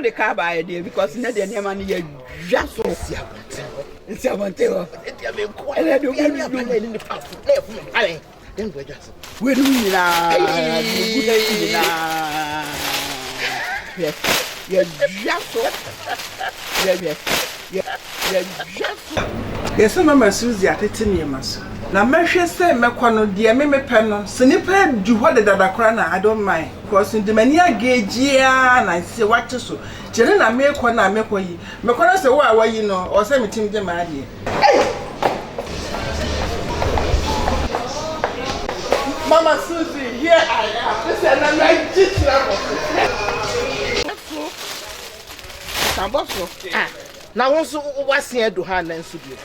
the car by idea because not the name and you just so it's a montero. And I don't get in the past. Then we just where do we now? Yes, yes, no, my Susie at it in your mass. Now, Mesha say, Mequano, dear Meme Pennon, Sniper, do what the Dacrana, I don't mind. Because in the mania gauge, and I say what to so. Jelena make one, I make way. Mecona say, why, you know, or send me to the idea. Mama Susie, here I am. Listen, I'm like now, also, what's here to hand and studio?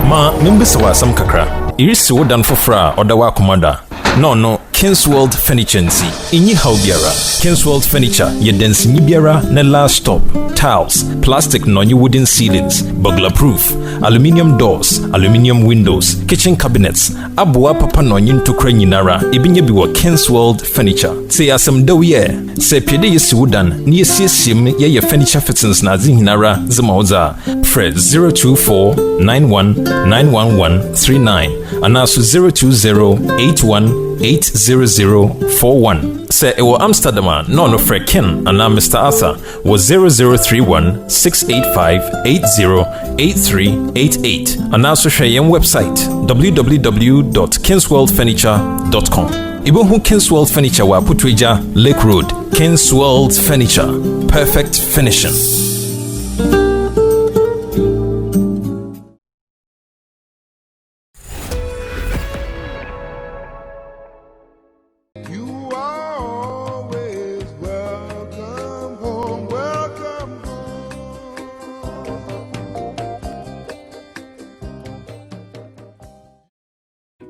Ma nimbisawa sam kakra irisi wodan fofra odawa komada no Kingsworld Furniture nsi inyi haubiara Kingsworld Furniture ye dance nyibiara na last stop tiles plastic non wooden ceilings burglar proof aluminium doors aluminium windows kitchen cabinets abua papa non ntokra nyinara ebinye bi wo Kingsworld Furniture say asem dawiye say pede yesi wodan na yesiesim ye furniture fittings na azinhinara zemaoza Fred 02491911139 and also 02081800041. Say it was Amsterdam, no Fred Ken, and now Mr. Arthur was 0031-685-808388. And also share your website www.kingsworldfurniture.com. Even who Kingsworld Furniture wa Putweja Lake Road, Kingsworld Furniture, perfect finishing.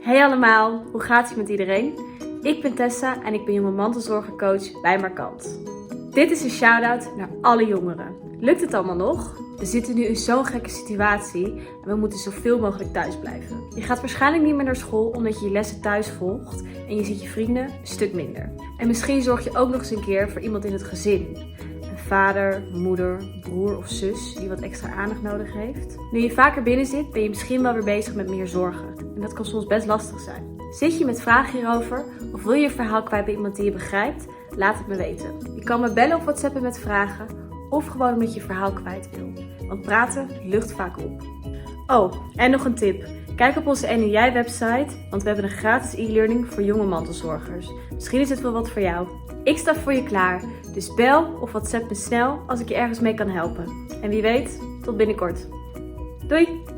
Hey allemaal, hoe gaat het met iedereen? Ik ben Tessa en ik ben jonge mantelzorgercoach bij Markant. Dit is een shout-out naar alle jongeren. Lukt het allemaal nog? We zitten nu in zo'n gekke situatie en we moeten zoveel mogelijk thuis blijven. Je gaat waarschijnlijk niet meer naar school omdat je je lessen thuis volgt en je ziet je vrienden een stuk minder. En misschien zorg je ook nog eens een keer voor iemand in het gezin. Een vader, moeder, broer of zus die wat extra aandacht nodig heeft. Nu je vaker binnen zit, ben je misschien wel weer bezig met meer zorgen. En dat kan soms best lastig zijn. Zit je met vragen hierover of wil je je verhaal kwijt bij iemand die je begrijpt? Laat het me weten. Je kan me bellen of whatsappen met vragen of gewoon omdat je verhaal kwijt wil. Want praten lucht vaak op. Oh, en nog een tip. Kijk op onze NEJ website, want we hebben een gratis e-learning voor jonge mantelzorgers. Misschien is het wel wat voor jou. Ik sta voor je klaar, dus bel of WhatsApp me snel als ik je ergens mee kan helpen. En wie weet, tot binnenkort. Doei!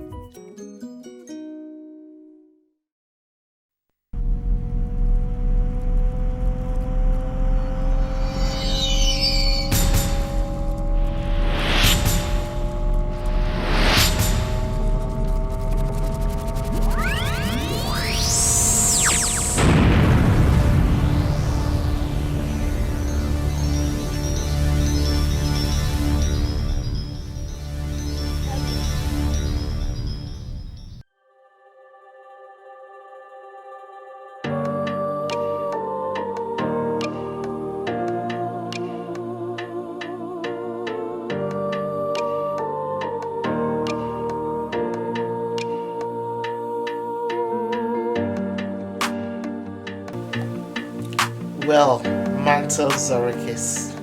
Well, mantelzoricus,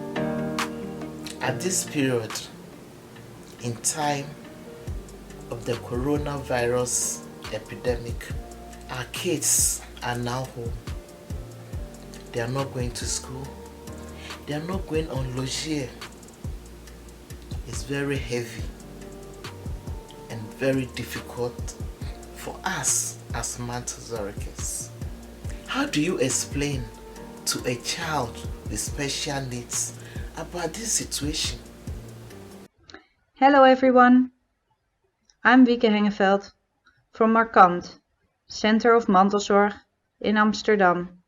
at this period in time of the coronavirus epidemic, our kids are now home. They are not going to school. They are not going on logier. It's very heavy and very difficult for us as mantelzoricus. How do you explain to a child with special needs about this situation? Hello everyone, I'm Wieke Hengeveld from Markant, Center of Mantelzorg in Amsterdam.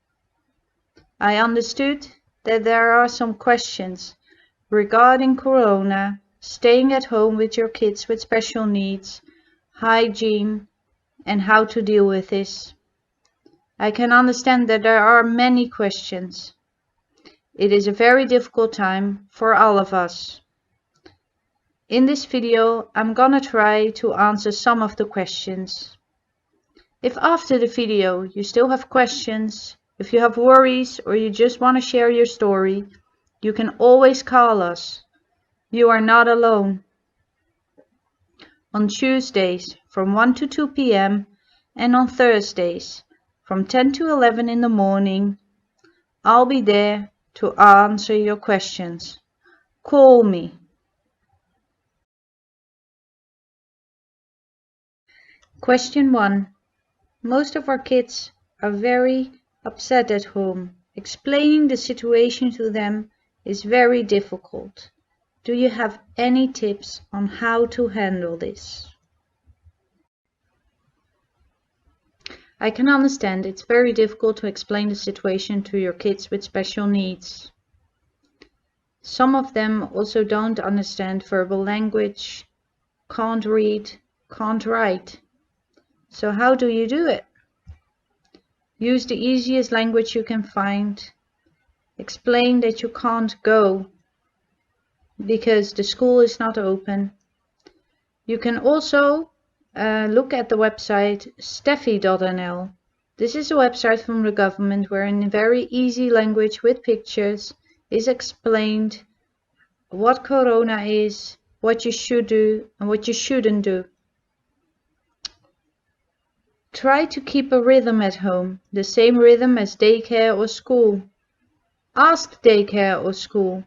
I understood that there are some questions regarding corona staying at home with your kids with special needs, hygiene, and how to deal with this. I can understand that there are many questions. It is a very difficult time for all of us. In this video, I'm gonna try to answer some of the questions. If after the video you still have questions, if you have worries, or you just want to share your story, you can always call us. You are not alone. On Tuesdays from 1 to 2 p.m. and on Thursdays from 10 to 11 in the morning, I'll be there to answer your questions. Call me. Question 1. Most of our kids are very upset at home. Explaining the situation to them is very difficult. Do you have any tips on how to handle this? I can understand it's very difficult to explain the situation to your kids with special needs. Some of them also don't understand verbal language, can't read, can't write. So how do you do it? Use the easiest language you can find. Explain that you can't go because the school is not open. You can also look at the website steffi.nl. This is a website from the government where in very easy language with pictures is explained what corona is, what you should do and what you shouldn't do. Try to keep a rhythm at home, the same rhythm as daycare or school. Ask daycare or school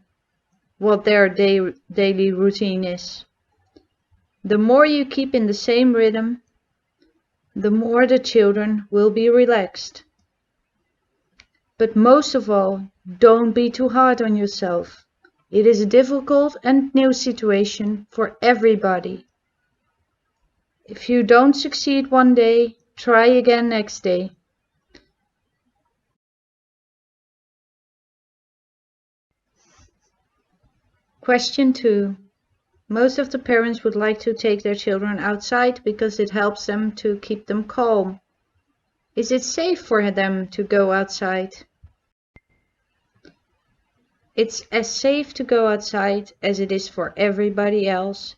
what their daily routine is. The more you keep in the same rhythm, the more the children will be relaxed. But most of all, don't be too hard on yourself. It is a difficult and new situation for everybody. If you don't succeed one day, try again next day. Question 2. Most of the parents would like to take their children outside because it helps them to keep them calm. Is it safe for them to go outside? It's as safe to go outside as it is for everybody else,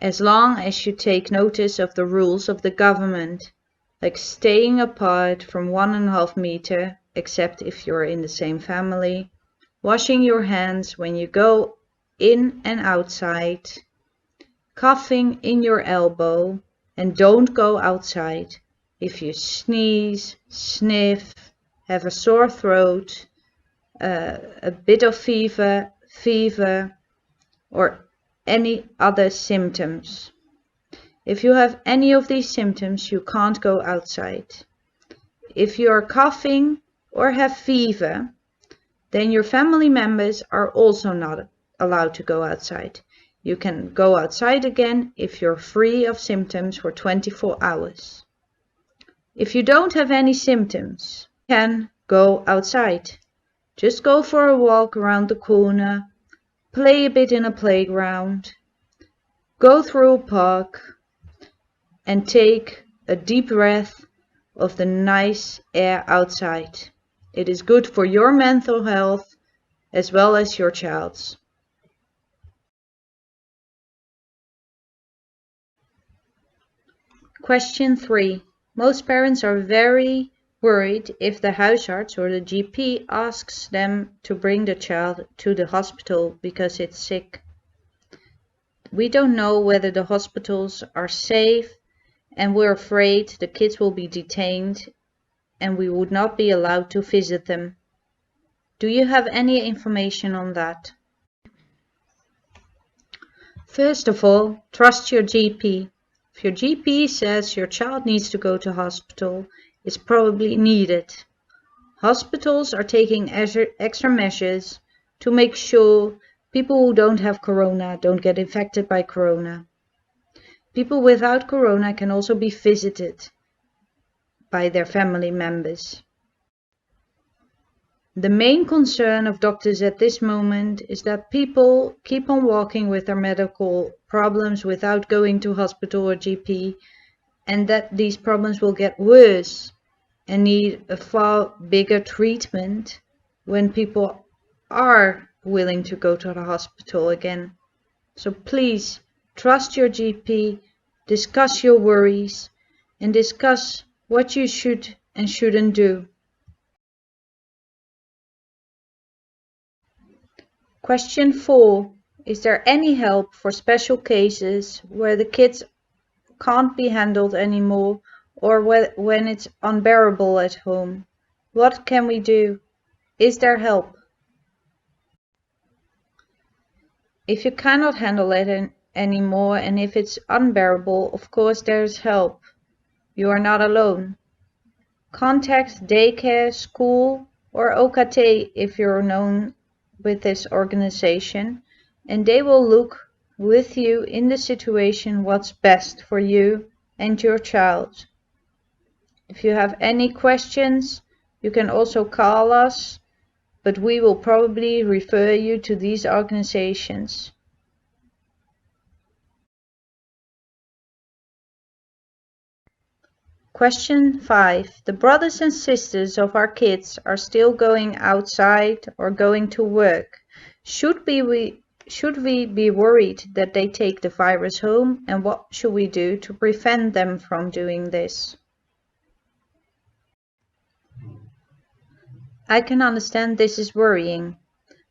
as long as you take notice of the rules of the government, like staying apart from 1.5 meters, except if you're in the same family, washing your hands when you go in and outside, coughing in your elbow, and don't go outside if you sneeze, sniff, have a sore throat, a bit of fever, or any other symptoms. If you have any of these symptoms, you can't go outside. If you are coughing or have fever, then your family members are also not allowed to go outside. You can go outside again if you're free of symptoms for 24 hours. If you don't have any symptoms, you can go outside. Just go for a walk around the corner, play a bit in a playground, go through a park, and take a deep breath of the nice air outside. It is good for your mental health as well as your child's. Question 3. Most parents are very worried if the huisarts or the GP asks them to bring the child to the hospital because it's sick. We don't know whether the hospitals are safe, and we're afraid the kids will be detained and we would not be allowed to visit them. Do you have any information on that? First of all, trust your GP. If your GP says your child needs to go to hospital, it's probably needed. Hospitals are taking extra measures to make sure people who don't have corona don't get infected by corona. People without corona can also be visited by their family members. The main concern of doctors at this moment is that people keep on walking with their medical problems without going to hospital or GP, and that these problems will get worse and need a far bigger treatment when people are willing to go to the hospital again. So please trust your GP, discuss your worries, and discuss what you should and shouldn't do. Question 4. Is there any help for special cases where the kids can't be handled anymore, or when it's unbearable at home? What can we do? Is there help? If you cannot handle it anymore, and if it's unbearable, of course there's help. You are not alone. Contact daycare, school, or OKT if you're known with this organization, and they will look with you in the situation what's best for you and your child. If you have any questions, you can also call us, but we will probably refer you to these organizations. Question 5. The brothers and sisters of our kids are still going outside or going to work. Should we be worried that they take the virus home, and what should we do to prevent them from doing this? I can understand this is worrying,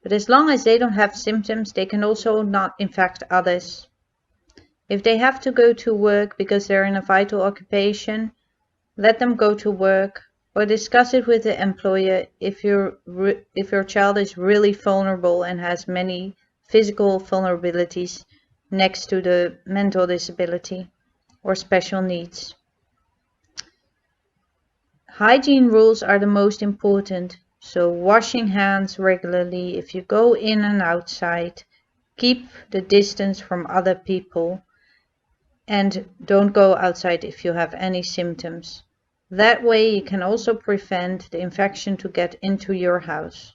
but as long as they don't have symptoms, they can also not infect others. If they have to go to work because they're in a vital occupation, let them go to work, or discuss it with the employer if your child is really vulnerable and has many physical vulnerabilities next to the mental disability or special needs. Hygiene rules are the most important, so washing hands regularly if you go in and outside, keep the distance from other people, and don't go outside if you have any symptoms. That way you can also prevent the infection to get into your house.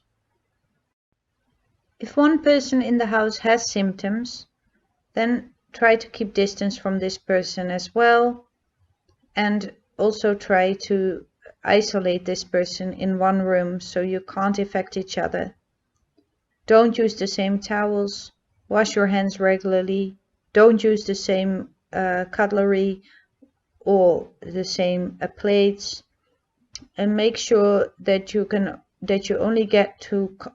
If one person in the house has symptoms, then try to keep distance from this person as well, and also try to isolate this person in one room so you can't infect each other. Don't use the same towels, wash your hands regularly, don't use the same cutlery or the same plates, and make sure that you only get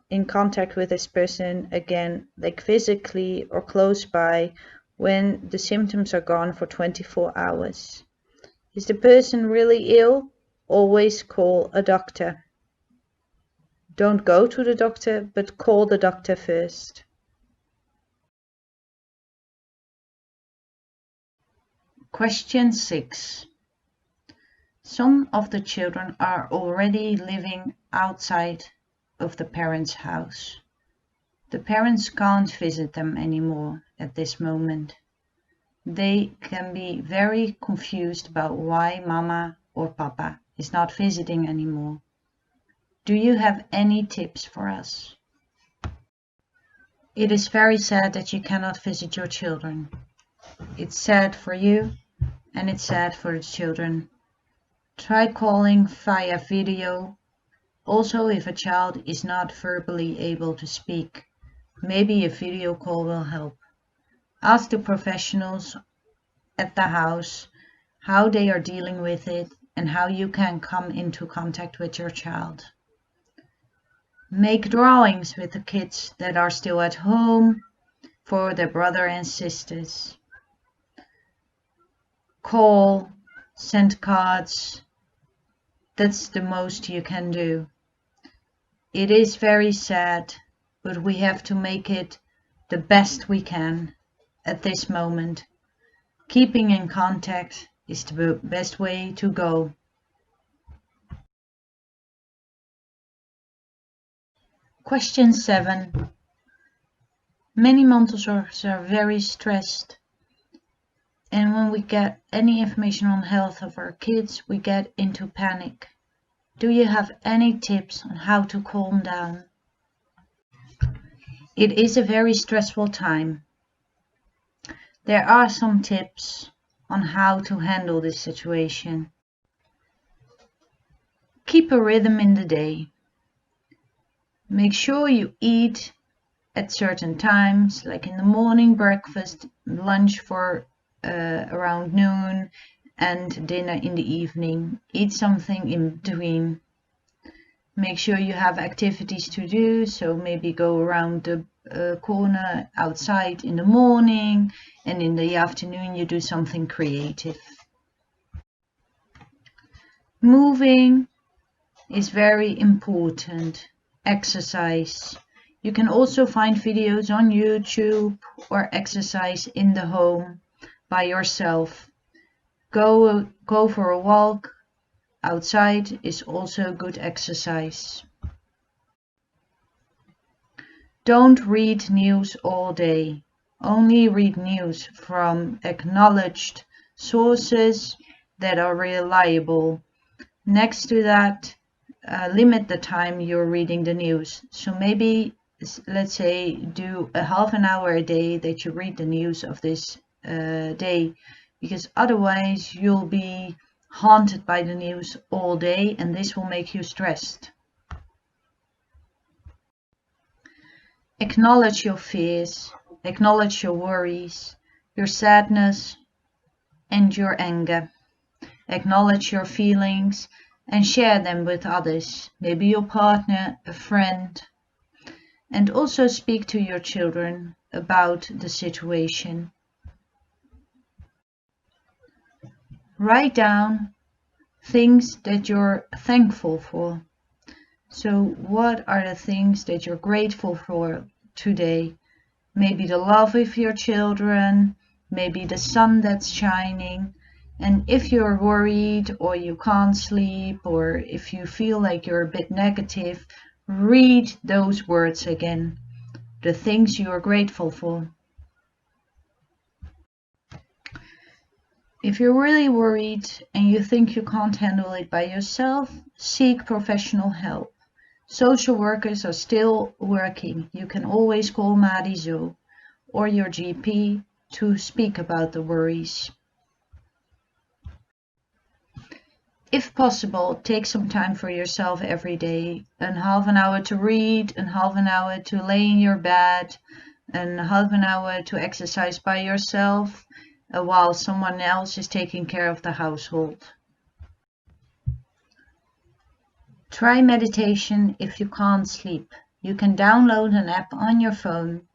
in contact with this person again, like physically or close by, when the symptoms are gone for 24 hours. Is the person really ill? Always call a doctor. Don't go to the doctor, but call the doctor first. Question 6. Some of the children are already living outside of the parents' house. The parents can't visit them anymore at this moment. They can be very confused about why Mama or Papa is not visiting anymore. Do you have any tips for us? It is very sad that you cannot visit your children. It's sad for you, and it's sad for the children. Try calling via video. Also, if a child is not verbally able to speak, maybe a video call will help. Ask the professionals at the house how they are dealing with it and how you can come into contact with your child. Make drawings with the kids that are still at home for their brother and sisters. Call, send cards. That's the most you can do. It is very sad, but we have to make it the best we can at this moment. Keeping in contact is the best way to go. Question 7. Many Montessori's are very stressed, and when we get any information on health of our kids, we get into panic. Do you have any tips on how to calm down? It is a very stressful time. There are some tips on how to handle this situation. Keep a rhythm in the day. Make sure you eat at certain times, like in the morning, breakfast, lunch for around noon, and dinner in the evening. Eat something in between. Make sure you have activities to do, so maybe go around the corner outside in the morning, and in the afternoon you do something creative. Moving is very important. Exercise. You can also find videos on YouTube or exercise in the home by yourself. Go for a walk outside is also good exercise. Don't read news all day. Only read news from acknowledged sources that are reliable. Next to that, limit the time you're reading the news. So maybe, let's say, do a half an hour a day that you read the news of this day, because otherwise you'll be haunted by the news all day, and this will make you stressed. Acknowledge your fears, acknowledge your worries, your sadness, and your anger. Acknowledge your feelings and share them with others, maybe your partner, a friend, and also speak to your children about the situation. Write down things that you're thankful for. So what are the things that you're grateful for today? Maybe the love of your children, maybe the sun that's shining. And if you're worried or you can't sleep, or if you feel like you're a bit negative, read those words again, the things you are grateful for. If you're really worried and you think you can't handle it by yourself, seek professional help. Social workers are still working. You can always call Marizo or your GP to speak about the worries. If possible, take some time for yourself every day. Half an hour to read, half an hour to lay in your bed, half an hour to exercise by yourself, while someone else is taking care of the household. Try meditation if you can't sleep. You can download an app on your phone,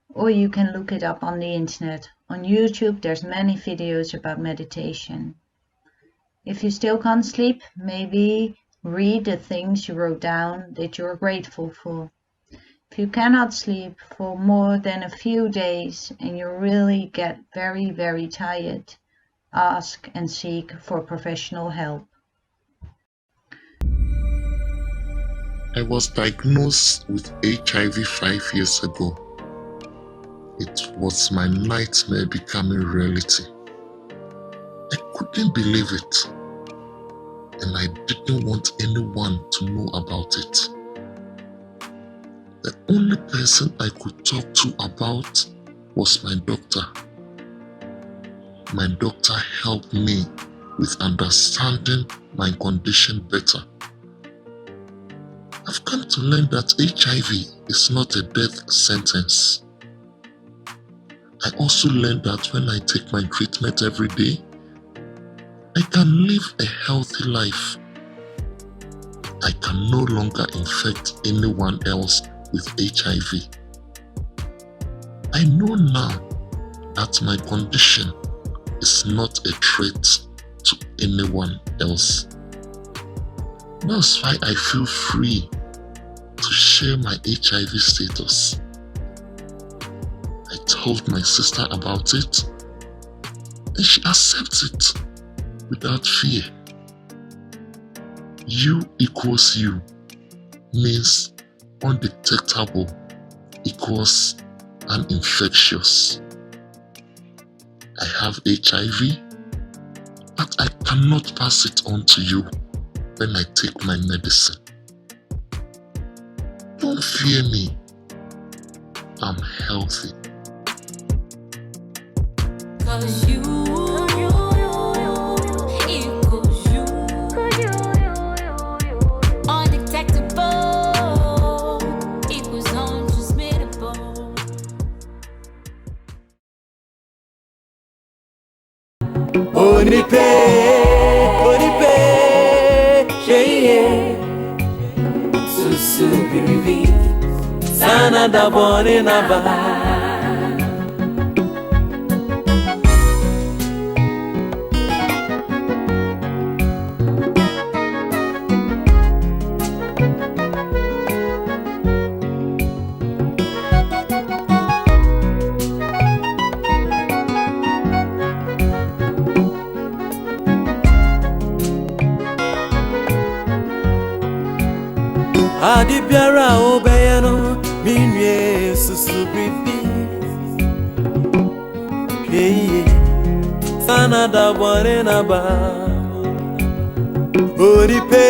or you can look it up on the internet. On YouTube, there's many videos about meditation. If you still can't sleep, maybe read the things you wrote down that you're grateful for. If you cannot sleep for more than a few days and you really get very, very tired, ask and seek for professional help. I was diagnosed with HIV 5 years ago. It was my nightmare becoming reality. I couldn't believe it, and I didn't want anyone to know about it. The only person I could talk to about was my doctor. My doctor helped me with understanding my condition better. I've come to learn that HIV is not a death sentence. I also learned that when I take my treatment every day, I can live a healthy life. I can no longer infect anyone else with HIV. I know now that my condition is not a threat to anyone else. That's why I feel free to share my HIV status. I told my sister about it, and she accepts it without fear. U equals U means undetectable equals uninfectious. I have HIV, but I cannot pass it on to you. when I take my medicine. Don't fear me. I'm healthy. 'Cause you equals you. Undetectable equals untransmittable. Onipe, yeah. Susu biribi, sana da bone na ba. Adi biara obeyano minye susu bibi. Yeah, sana da bone na ba. Onipe,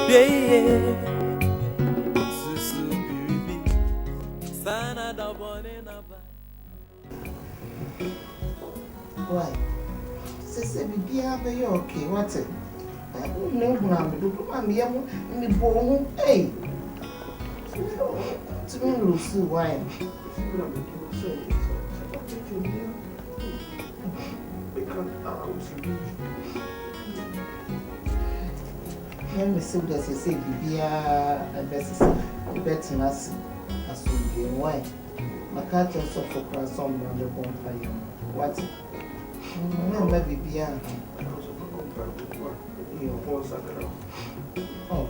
yeah. Susu bibi, sana da bone na ba. Why? Say be okay, what's it? I don't know what I'm doing. I'm born. Hey, to me, Lucy, why? Let me see what you say. Be a best bet in us as we be why. My cat also for cross on the bonfire. What? Remember, be a. Oh.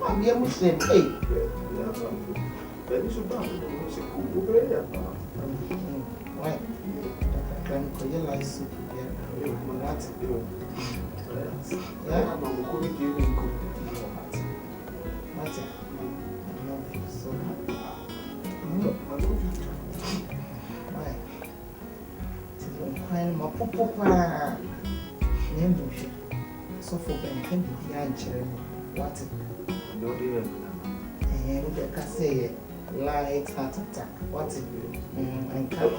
I'm a Muslim. Hey. Why? I'm going to lie soup. What? Yeah, I'm going to give you what? So, why? I'm my papa. So for Ben can be answering what? No, dear. And we can say light heart attack. What it? And can't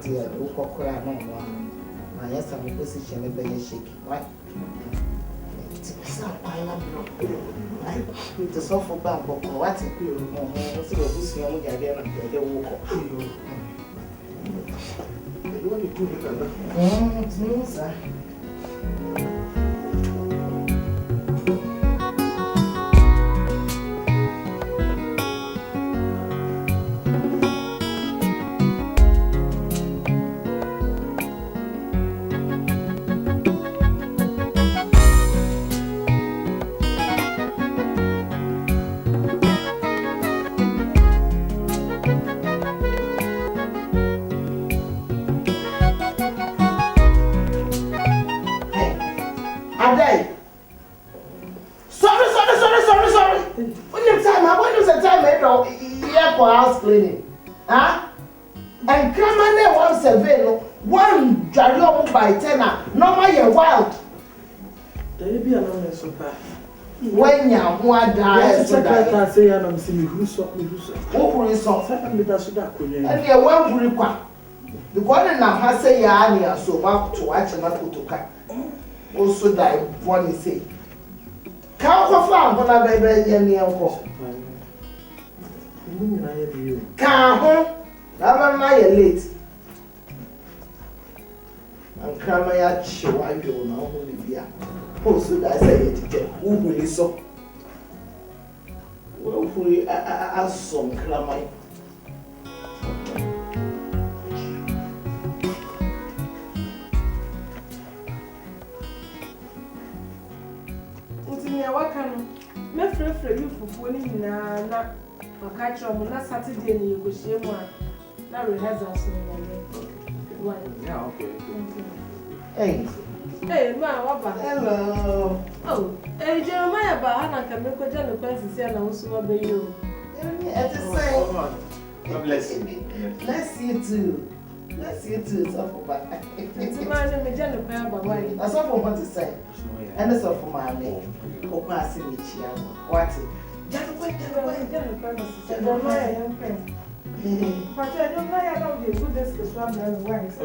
dear, look or cry no one. My yes, I'm in position of being shaky. Why? The sofa back, but what it will see what this young guy again and they walk up. Sir. House cleaning, huh? And come on there once a veil, one jarry by tenor, no my wild. There be another so bad. When you want to say, I'm seeing who's up, who is off, and that's that could and you won't require. The one now has say, ya, so much to watch and not to cut. Also, die one is say. Count for farm when I baby and the uncle. Come home, I'm late. And come here, show I don't know who will be. Oh, so that's a who will is so? Well, we are some clammy. What's in your work? I'm afraid you for phoning na. Catch on Saturday, you go see one. Now rehearsals. Yeah, okay. Hey. Hey, ma, waba. Hello. Oh, Jeremiah Bahana can make a general question and also obey you. At the same. God bless you. Bless you too. Bless you too, Sofa. It's a man in the general prayer, but why? I saw for what to say. And it's all for my name. Or passing me, what's it? General prayer, Jeremiah, young friend. But I don't know about the good discussion and wives.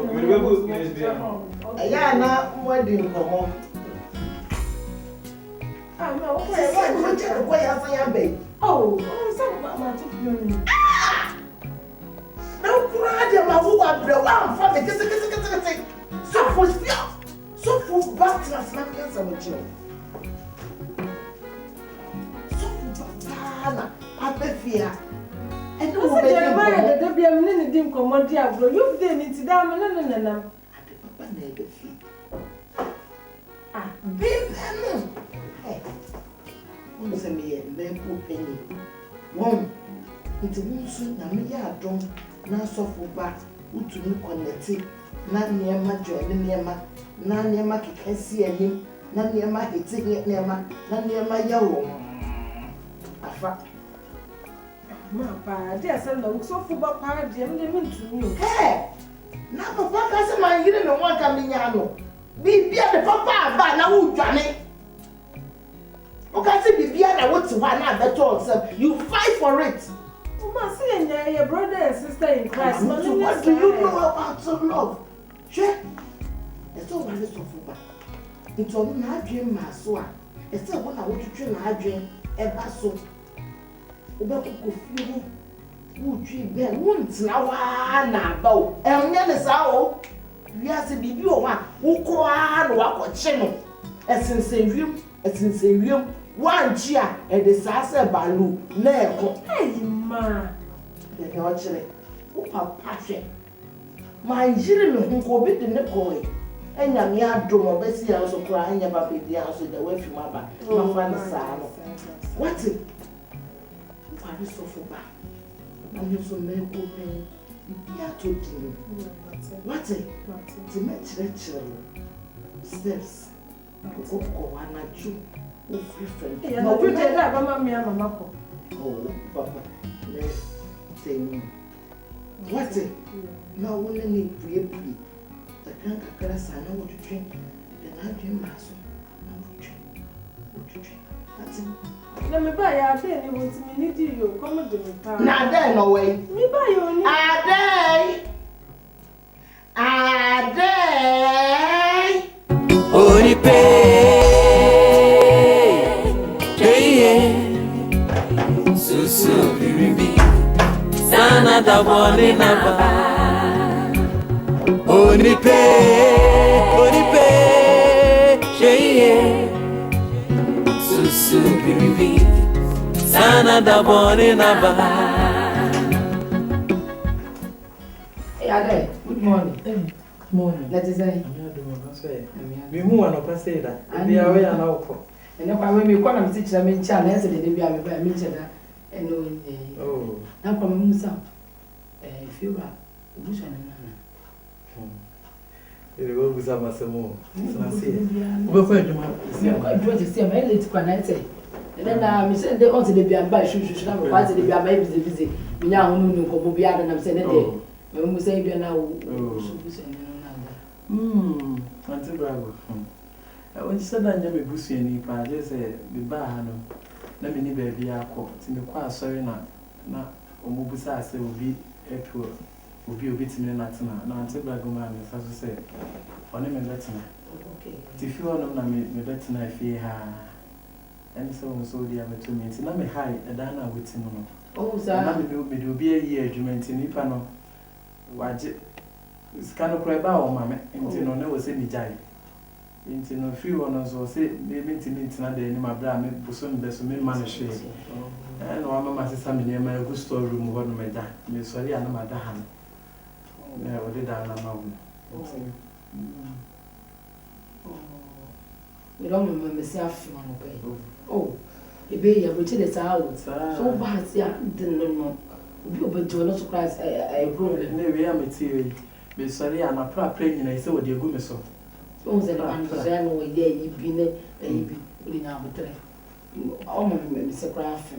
Yeah, now wedding come home. Ah, no, okay. Oh, some about my two. No, cry, my woman, the one for the kiss. So for fear, so for battles, not with you. So for Bana, I fear. And no, Jeremiah, there be a minute in dim commodity. You've done it down, no. Papa never fear. Ah, baby, hey, one send me a lemon penny. One, it's a moon soon, and me a drum, now soft back, who to me connected, not near my journey near my, not near my can see him, not near my hitting it near my, not near my yellow. I fact. Papa, dear son, look so for party, and they mean to you. Hey! Now, Papa doesn't mind you don't want coming out. Be the Papa, but now who Johnny? Okay, see, be I want to one other talk, you fight for it. Oh, my see, your brother and sister in Christ. What do you know about some love? Sure. It's all very so far. It's all my dream, my soul. It's still what I want to train my dream, ever so. Feel would you be once now bow? And then it's all. We are to be you one who call what channel. As in same room, one cheer and the Sasa Balu. Never. Hey, ma. The archery. Oh, Patrick. My children who go bit in the boy. And young yard drum of Bessie also crying about the house with the way from my back. My father's son. What's it? I so for back. And you so many open. You are too deep. What's it? To make steps. Go one or two. Oh, free friend. No, we did that, Mamma. Oh, Papa. Let's say, what's it? Now, only need pre. The can't caress. I know what to drink. Then I drink my soul. What to drink? That's it. Let me buy a day. You want me need you. Come to me. Now, there, no way. Me buy you. A day. Oripe. Susu biribi. Sana da bone na ba. Oripe. Susu biribi. Sana da bone na ba. Ade, good morning. Good morning. Let us say. Me who are not say that. Be away and alcohol. And if I will be quite a teacher, I mean, challenge the baby, I will mention that. And no, now come Musa. If you are, Bush and it will be some more. We'll find you. I'm going to see a man late when I say. And then I'm saying they want to be a buy shoes, should have a party to be a baby visit. We now know go beyond and I'm saying it. When we say you are now, Auntie Bravo. When you said that you bussy and you just say, be bad. Let me baby. I call to me quite sorry now. Now, Omubusa say will be April, will be a bit in the night now. Now, Auntie Bravo, man, as I say, on him and better. Okay. If you want to me better now, if you have. And so dear to me, it's not me high, a dana with him. Oh, sir, me do be a year, you maintain Ipano. Watch it. It's kind of cry about mamma, and you know, never say me jai. Into no few ones or say, maybe to me, it's not the name of Bram, Pusun, there's some manage. And one of my sister, near my good story room, one of my dad, Miss Sorry, and my dad. Never did I know. we don't remember myself. Oh, a baby, which is out. So bad, yeah, didn't know. You but do not surprise a problem. Maybe I'm a theory. Miss Sorry, and a proper plane, and I saw what you're going to. o se la so ya no ide yi bi ne yi bi o ni na hotere o mo me se kra afi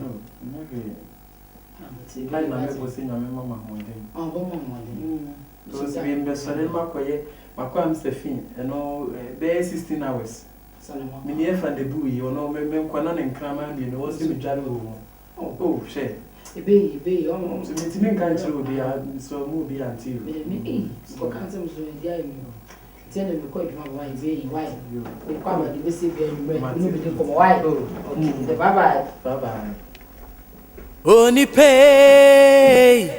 Like my neighbor saying, "My mama holding." Oh, mama holding. Because we invested in my quam's the fin, and all there 16 hours. Me near from the buoy, you know, me quanon and clamor, you know, see me jalo. Oh, share. A baby, oh, so me can't be so movie until me. So can't so the tell me quite my wife, very wide. We come and we see very well. Why? Okay, bye bye. Oni pay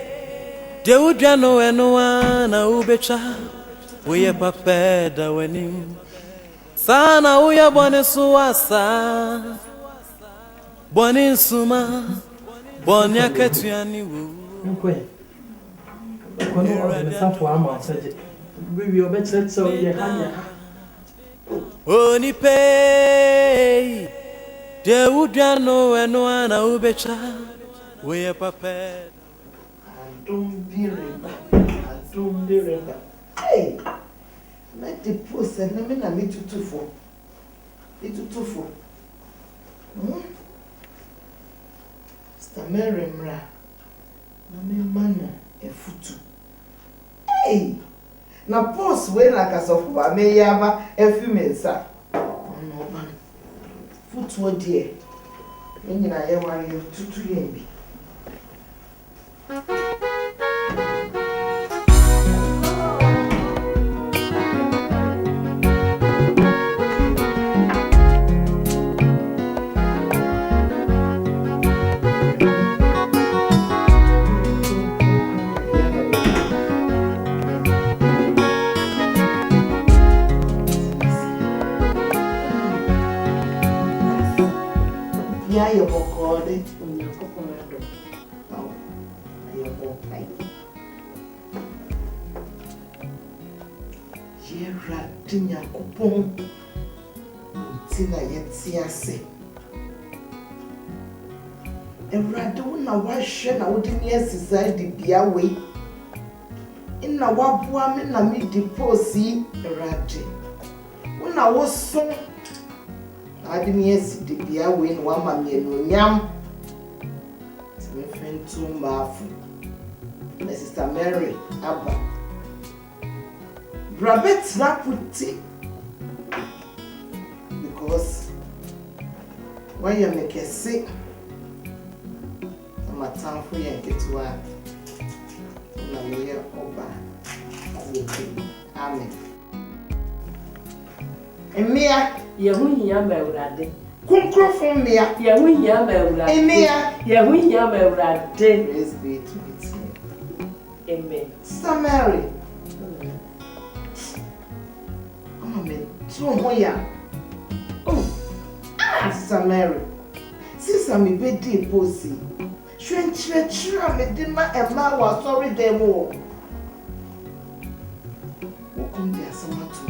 de udano enwa na ubecha we papeda wenim sana uya bone suwasa bone suma bone akatuani wo nkwe kono o de safo ama saje we obetsetso ye hanya Oni pay de udano enwa na ubecha we are prepared. I don't remember. Hey, let the post and me na me tutu for. Stamere mra. Na me mano e futu. Hey, na post we na kasofo ba me yaba efi mensa. No man. Futu odie. Me nyina ye wari tutu yembi. Yeah, you're recording. Tinya kupon tina yetiase Ewrade wona wahwe na wodi ne asiside bia we ina waboa me na me deposi Ewrade wona woso ade ne aside bia we no wama me no nyam me fentu mafu na sister Mary Abba Rabbit Raputi because when you make a sick, I'm a town for you and get to work. And I'm here over. Amen. And Mia, Yahunya Murade. Kunkro from Mia, Yahunya Murade. And Mia, Yahunya Murade. Praise be to its name. Amen. Sister Mary. Sister Mary, Sister me bedi posi. Shwenchira me dima ema wa sorry demo. Wokum dia sama to.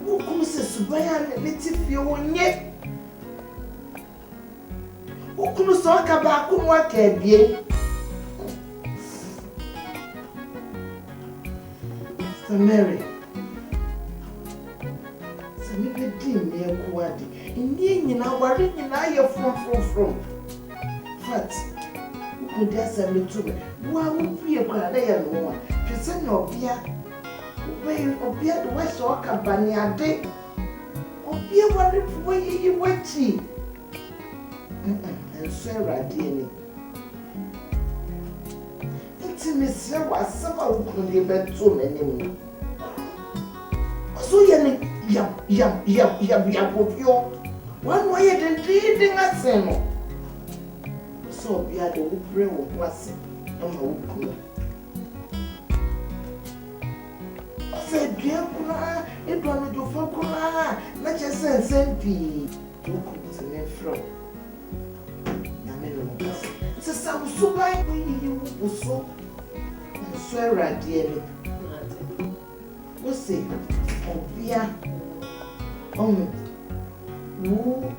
Wokum se subaya ne litifie wonye. Wokum so aka ba ku wa ka bie. Sister Mary. Me be me akuadi inni nyina ware nyina ye from fat ku dia se me tu wa wo pie kwa na ye no a twese na obia de wa so ka bani ade obia ware wo yi wachi enso erade ni intimacy wa sama wo ku de beto menim so ye ni yam popio one way the reading aseno so be at the upre wo kwase na ma wo ku se bia kuna e do no do fa kuna na che sense pi to ku se ne fro na me no kwase se sa wo so bai yi wo so so erade ni wo se obia who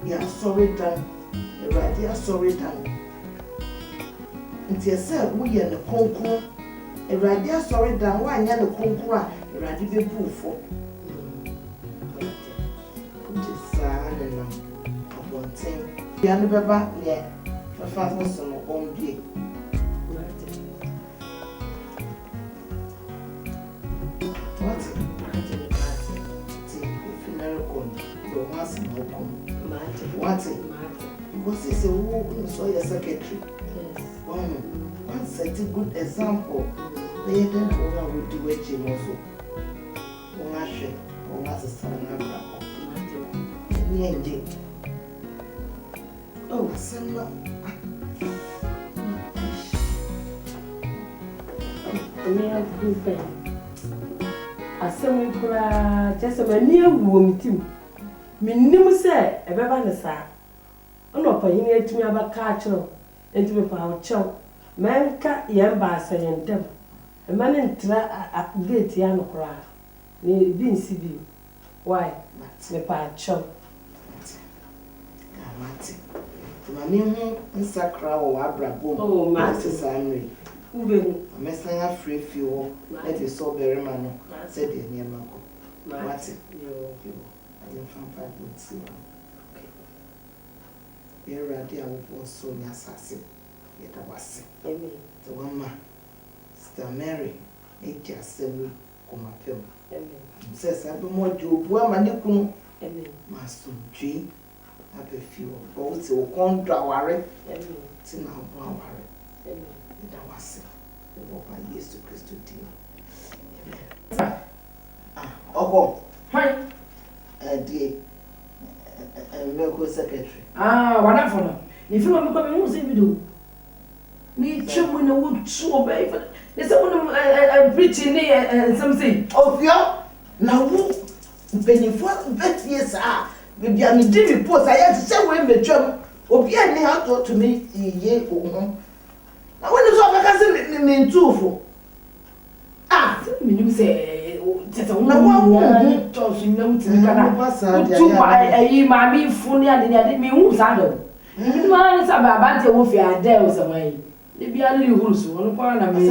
ya sorry down the right ya sorry down until say we ya the konko Awurade asɔre dan wa anya ne kronkron a Awurade bebu fo. Saa ne nam abɔnten. Bia ne bɛba ne fafa ho so no ɔmbie. What? Because he's a woman, so your secretary. One set a good example. They then would do it, you know. One ashe, one as a son. Oh, Samba. Asɛm kura just a near woman too. Minim say a beba na sa. Ono pa yin etumi abaka kyerɛ. Etumi pa wo kyɛw. Manka yɛn ba asɛyɛndɛm. E man ntra gate ya no kura. Ni bi nsi bi. Why? Me pa kyɛw. Mate. Mami hu nsakra wo abrabom. Oh, mate samre. Ube Mesan afre fi wo. Let it so very man. Said the near manko. Mate. Yo. I am from 5 months. Okay. You're ready. I will also be assassin. Yet I was. Amen. The one man, Sister Mary, it just several come up him. Amen. Says I be more job. Well, my new Amen. Master G. I be few. Both will come to our Amen. See now, Amen. It was. The walk by Jesus Christ to deal. Amen. Oh, Hi. Dear, medical secretary. Wonderful. If you want to come in, say we do. Me chum in the wood so bad. There's someone preaching and something. Oh, yeah. Now, penny for 20 years, maybe I mean, David Post, I had to say, when the chum, or be any out to me, ye, now when it's all I can mean, too. You say, just a woman talking no to me. Mammy, funny, and I didn't mean who's Adam. Man is about Banty Wolf, I dare some way. They be only rules, one point of me.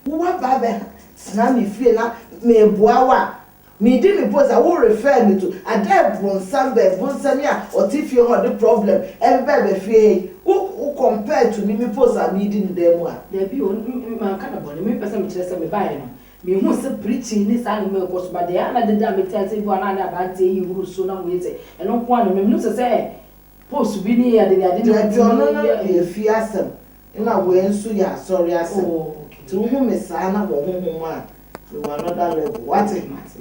What Baba, Snammy feel me boa. Me didn't pose, I will refer me to a dead one, Sunday, Bonsania, or if you had the problem, and baby fear. Who compared to me, pose are needing them. There be one kind of body, me person to me buying. Me who's a preaching this animal was by the other damn tells you one other bad day you will soon wait, and no one of them knows to say, post to be near the idea fear some. In a way, so yeah, sorry, I said, to whom is Sana or whom one. To another level. What it matters.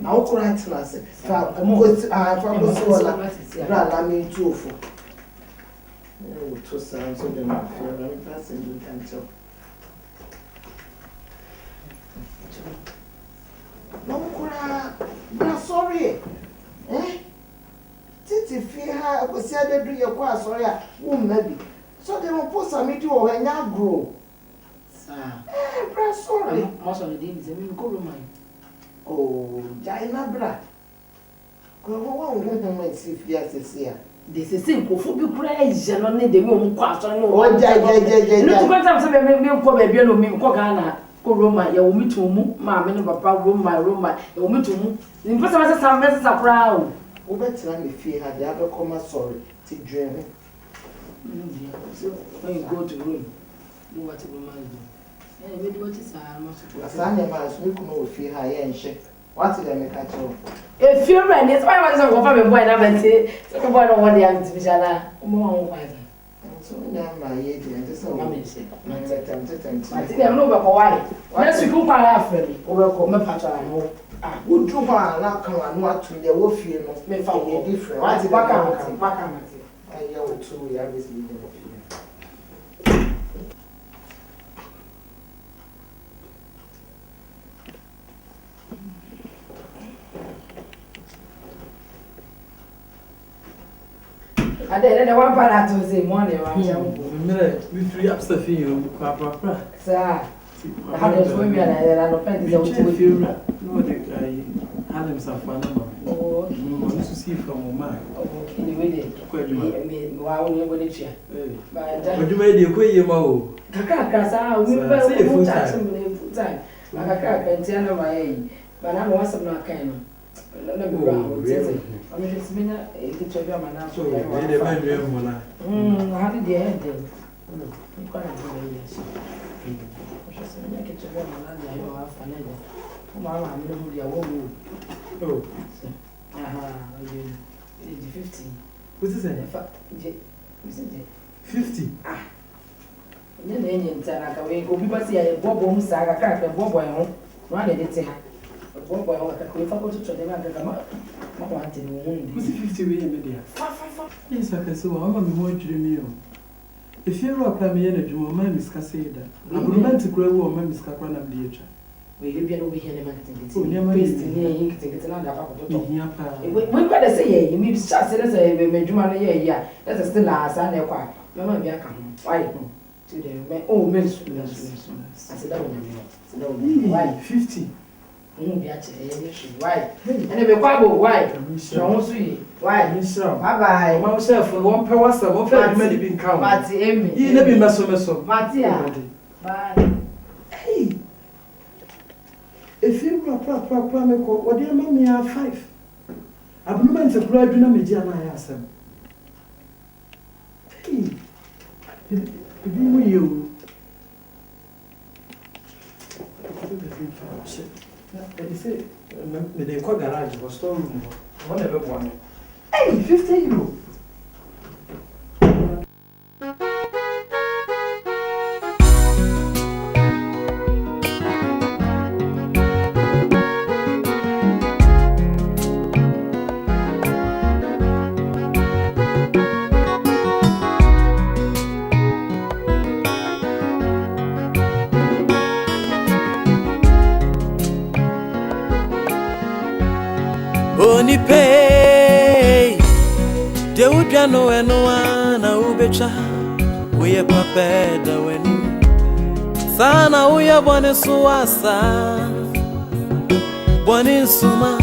Now, correct us. I mean, two for. Two sounds of them. I'm passing you can tell. No, sorry. Eh? Titi fear her, I was said, do your class, sorry, won't maybe. So they will post a meeting or when you grow. Sorry. Most of the days, I mean, go to mine. Oh, Jaina Bra. Go home and see if yes is here. This is simple for you crazy, and only the moon quite on your one. Look what I'm saying, me come a bill of me, Cogana, go Roma, you will meet to move, mamma, and papa, room, you will meet to move. In person, some messes are proud. Over time, if you had the other comma, sorry, to dream. When you go to room, do what you remind you. And what is a Sunday man, we can know if you high and shake. What did I make at all? If you're ready, it's why I was over the boy, and say, second boy, what the young Vijala, so now my age and this one, I think I'm over for why. Let's go by after me, over my patron. Would do one, not come and what to the wolf, you know, may find a different. What's the back out? I yell to we are busy. I didn't want to say money around. We free up stuff in you, Papa. Sir, I had a swim and I don't think it's a no, Adam Safana. Oh, you to see from my mind. Oh, anyway, wow, you're going to cheer. But you made your quay, Mo. Kaka, we will touch him full time. Like a crack and tell my age, but I was not kind. Let me go. I'm just been a teacher of my now. So, how did you end them? You can't do it. I get to one another. I don't have fun. Mamma, I'm going to be a woman. Oh, aha, 50. What is it? 50. Ah. And then in Tana, we go people see a bob saga crack and bob boy. One did it. A bob boy, if I go to them, I come up. I want to know 50 million. Yes, I can say, I'm more dreamy. If you're a prime energy, my Miss Cassada, I'm going to grow or Miss Capana of the H. We have been over here and it's another we got to say, you need to start saying, yeah, that's still last and they're quiet. Mamma, be a come. Why? To them, oh, miss, I said, why 50? Why? And if a Bible, why? Why? Bye bye. Myself, one power, some of them may be count. Matty, you never must Mattia. Bye. Hey. If you are what dear mammy are 5. I'm not a blood media, my answer. Hey, you. Say, they call garage for storeroom. Whatever one. Hey, 50 euro. Oni pay de udano eno na ubecha we papa da weni sana uya bone suasa bone suma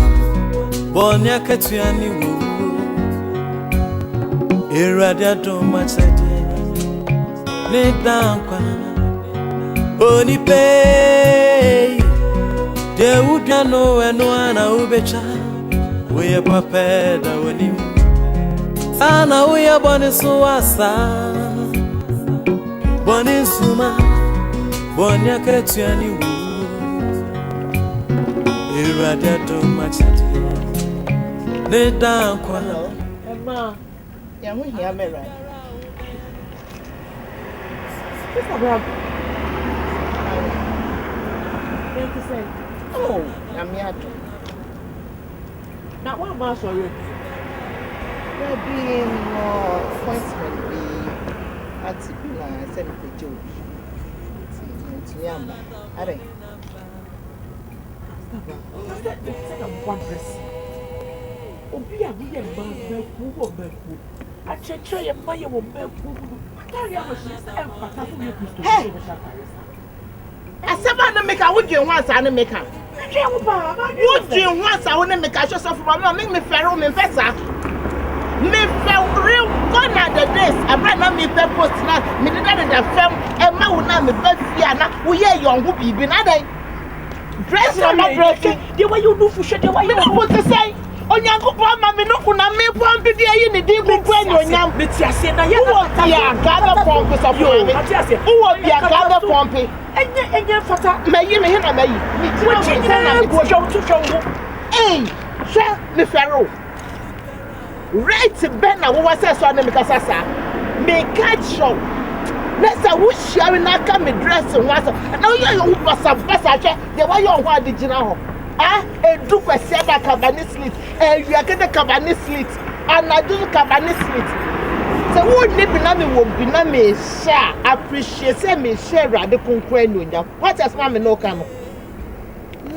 bone akatuani wu irada do machade ne dankwa oni pay de udano eno na ubecha we are prepared when you sana we are born suasa born suma born yakatuani wu irada do machati ne dankwa Emma ya hu hia mera Oh, I'm here. Now, what about you? There being more appointment be at the Senator George. It's Yamba. Are they? One person. Obi a we am man, I check your money will make Hey! I said, I'm make a wood you once and make her. Would you once I want to make a show of my make me fair room investor? Me fell real gone at the days. I brought not me purpose now, me did that in the film, and my would not be best Fiana, we hear young who be been at dress on my dressing. The way you do for shit, the way you put to say. On your good mamma, no one may want to be in the deep when you're young. Let's just say, I am gather pompous of you. Who will be a gather pompy? And your father may you may have me. What you go to show? Eh, shall the Pharaoh. Right to Ben, I was a son of Mikasa. Make catch show. Let's say, who's sharing that come and dress and what's up. Now you was a passage. The way you want did you know? Ah, and do a set a cabinet slit, and you are getting a cabinet slit, and I do cabinet slit. So, what Nibinami will be name share, appreciate me share the concrete. What has Mamma no come?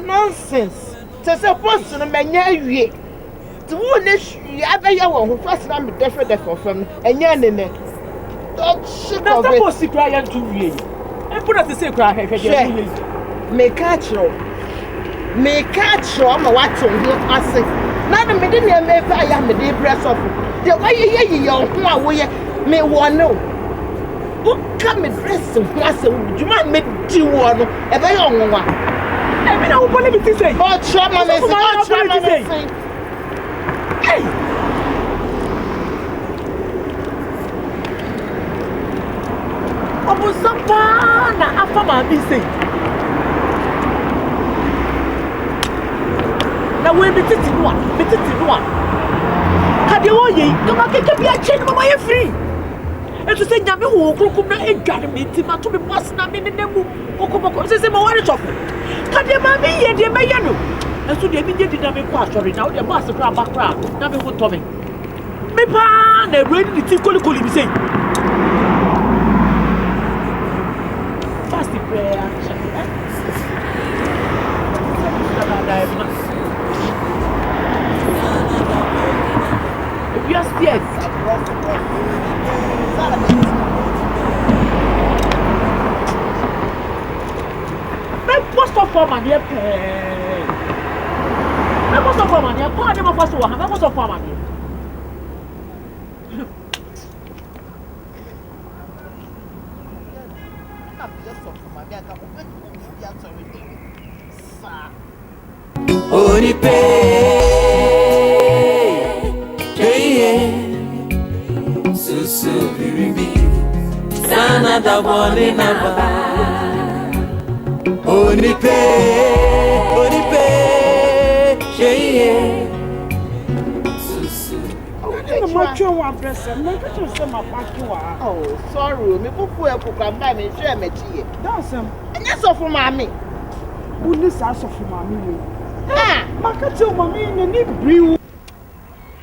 Nonsense. To suppose to the menu, to who this other young who first name different from and your name. That's supposed to cry and to you. And put us the same cry. Make catch you. Me catch you on my watch on here. I say, now the medina may pay a medi press of the way you young way may one know. What come and dress of glass? You might make you one a very young one. I mean, I will believe it. Say, oh, Chama, hey. Obu sapa na afa ma bi say. Na we bi titi no a. Ka de wo yi, ka ma keke bi a che no ma ye free. E to say nyame wo krokum na edware me ti ma to me boss na me ne nemu. Okoboko say ma wari chop. Ka de ma bi ye de me ye no. E so de bi de na me kwa sorry na wo de boss kra ba kra na me ho to me. Me pa na ready ti kolikoli bi say. Prayer. Yes, yes. Post of form and here. Post of form and here. Post of form and here. Oripe, Susu biribi, sana da bole na ba. Oripe, Susu. Oh, sorry, me pupu e pupa mba me hwe me tie. That's him. Anya so for mami. Wouldn't say so for mommy. Ah, Makacho, mommy, and Nick Brew.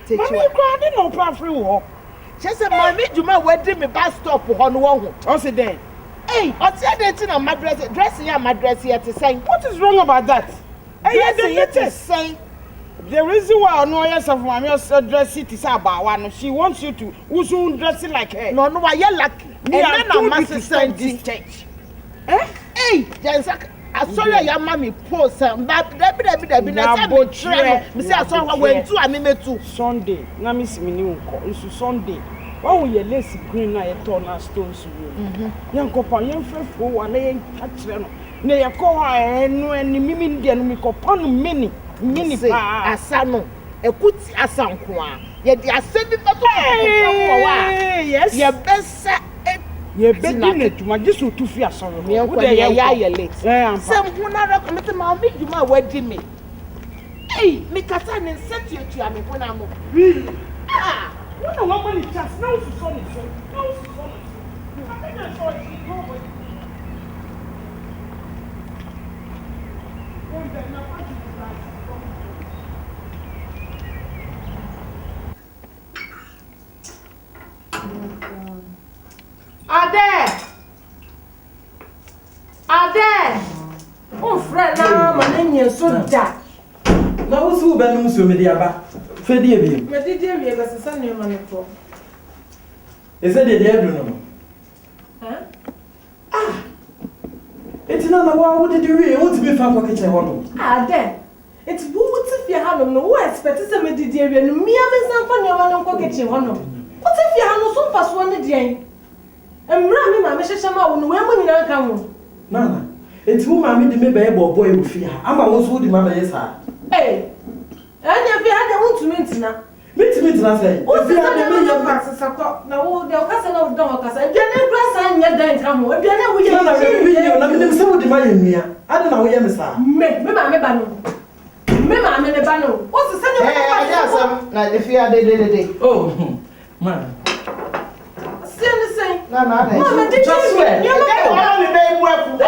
Take you crying no free war. She said, Mammy, you might wedding me bus stop on one. I said, then. Hey, what's that on my dressing my dress here to say? What is wrong about that? Hey, to say. The reason why I know yes of my dress it is about one. She wants you to who's dressing like her. No, I you're lucky. And then I must send this church. Eh? Hey, Jansak. I saw your mommy post and but Debbie, me say I saw her when two and me too. Sunday, na miss me new it's Sunday. Why we lacy green na turn stones room. Yan kopa yan frefo wa na yan catch no. Na ya ko ha enu eni mimi ndi enu mi kopa no mini pa asano ekuti asanko a ye di asebi to wa. Yes. Ye besa ye bedine tuma jisu tufi asoro me wo de ya late sem hu na recommend ma obi djuma wadi me hey me kasa ne set you to am ko na mo really ah what no money chance now so so now so I think that's all you go with one day na party Ade! Oh, friend, now my name is so dark. Now, who's who been so many about? Freddy, but did you be a son name on the phone? Is that the dead no? Huh? Ah! It's not a what did you really want to be found for kitchen one? Ah, then. It's what if you have no expect some of the dear and me having some funny one kitchen one. What if you have no so fast one day? And Rammy, my Mrs. Shama, when we don't come. Nana, it's who mammy the maybe boy with fear. I'm a was who the mother is her. Hey, and if you had a want to meet now. Meet nothing. What's the other passes? Now, the cousin of Doncas, and Jenny Grass and your dance come. If you know, we are not really so demanding me. I don't know where you are. Mamma in the banner. What's the second? Yes, like if you are the oh, man. Still the same. No, Mama, did you swear? You want me to work? I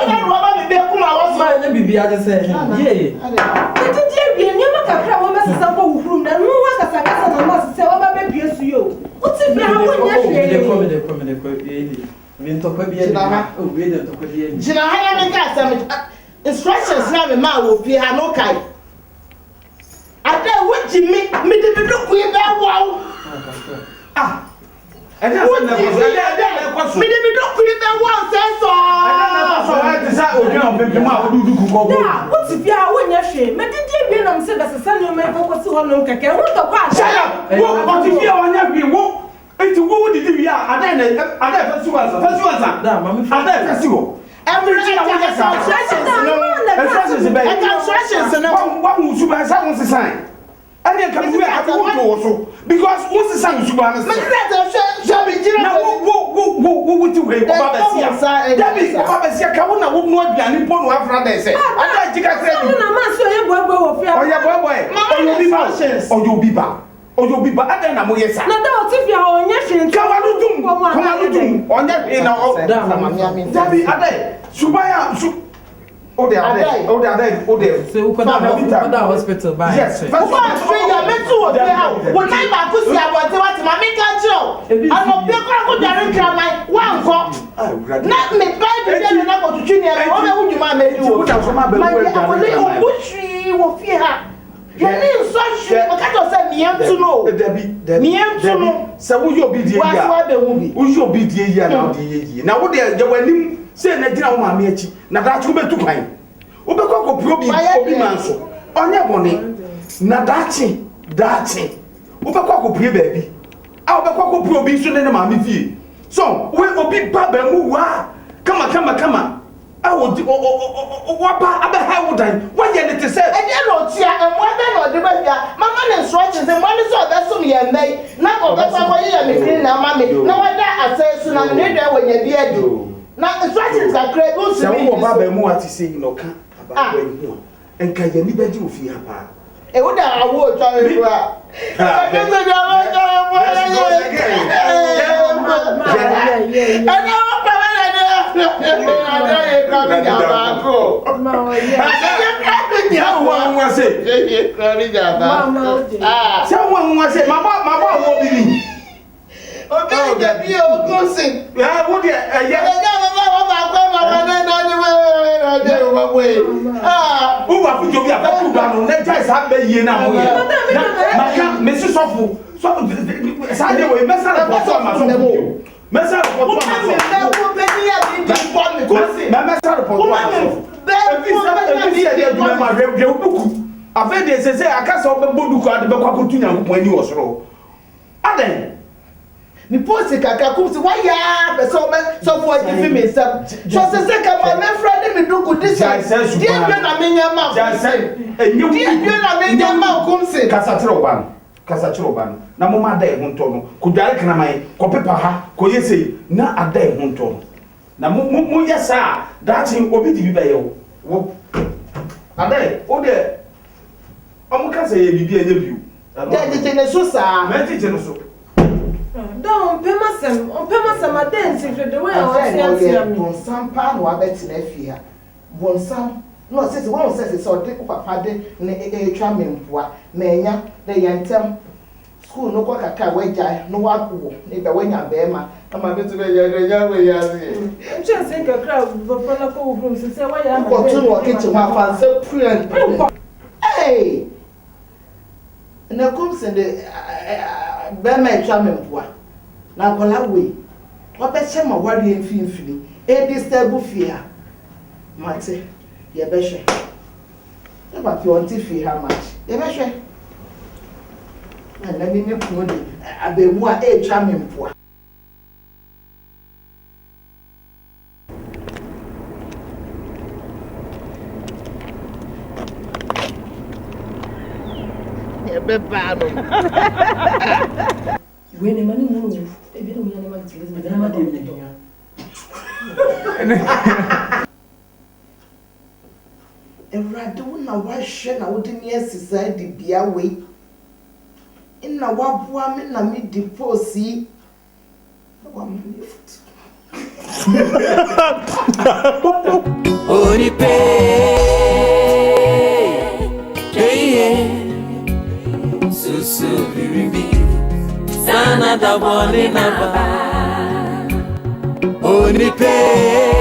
was my baby. I just said, yeah. Did you never come home as a sample room? And no one has a gas and a must say, what about you? What's it? Instructions now, ma will be no kind. I tell what you me to look with that wow. Ah. I just said that me to look with that one, says so. I don't know. What's if you are when she. Me did you know say that son me focus on no keke. Who to kwa? Shut up. What if you want to be wo? It's wo did you are ada first one. Da, mami. Ada first one. Everything I want to say. Instructions no. What who super say sign. And then come to also because what's the sign super na. Na wo to we Babesia. Dabi Babesia ka wo na wo no aduane po no afra dey say. Ada jika say. Na man so ye boy wo fia. Oya boy. Oyo biba ada na mo yesa. Na da o ti fi ha onye hwe ka wa no dum. Onye na o. Dabi ada. Subaya su O there. So we could have hospital by. Yes. First of all, you met two of them. When I back to see about what my make control. I no be go there cry my one go. Not me baby dey na go to junior. O me wu juma me do. My I wo fear her. You need so sure. I can't say me am to know. Me am to know. So wo you obedient ya. Wo you obedient ya na dey ye. Na wo dey wanim say na gina wo ma me achi. Na da chu betu kwan. Wo be ko probi obi manso. Onye bone. Na dachi. Wo be ko prie baabi. A wo be ko probi so ne ma me fie. So we obi ba ba mu wa. Kama. I would what about how would I? What you need to say? And you know, tia, and what then or the baby, Mamma instructions and one is all that's some year may not over somewhere you may now, mammy. No, I say soon I'm near there when you dear do. Now, instructions are great. Who's the one more to say, you know, about when you and can you never do for your pa? And what I would tell you. Someone was say, Mama will be. Oh, that be old cousin. Yeah, would you? Who are you? We are put down. Let us have the year now. Mrs. Sofu. Sunday, we mess up the Mesa report me post kaka kum si waya be so for give me some so say ka my friend me do good this dia na me nyama dia na me nyama kum si kasa chiro ban na mo ma dai hunto no ku dare kana mai ko pepa ha ko yesei na adai hunto no na mo yesa that obi di bi ye wo adai o de amu kasa ye bibi enye biu de ne so sa me teacher no so don pema sam adensi the way o see am bon sampa no abeti na afia bon sam no say one say so de papa de ne etwa mempoa menya de yentem school no kwa kaka wagya no wapo ne be wanya bema ama betu be ya we ya se just think a crowd papa na ko from say why ya go to no kitchen ma fan say friend hey na come send bema etwa mempoa na kola we wa be chema wari mfimfini e disturb fear mate ye be hwe e ba fi onti fi how much ye be hwe na mi me pu ni abemu a e twa me mpoa ye be ba no we ne mani mu e bi no ya ne ma tiri me na ma de me do Erade wona wahwe na wodi ne asisa di bia we inna waboa me na me di posi wa me lift Oni pe susu biribi sana da bone na ba Oni pe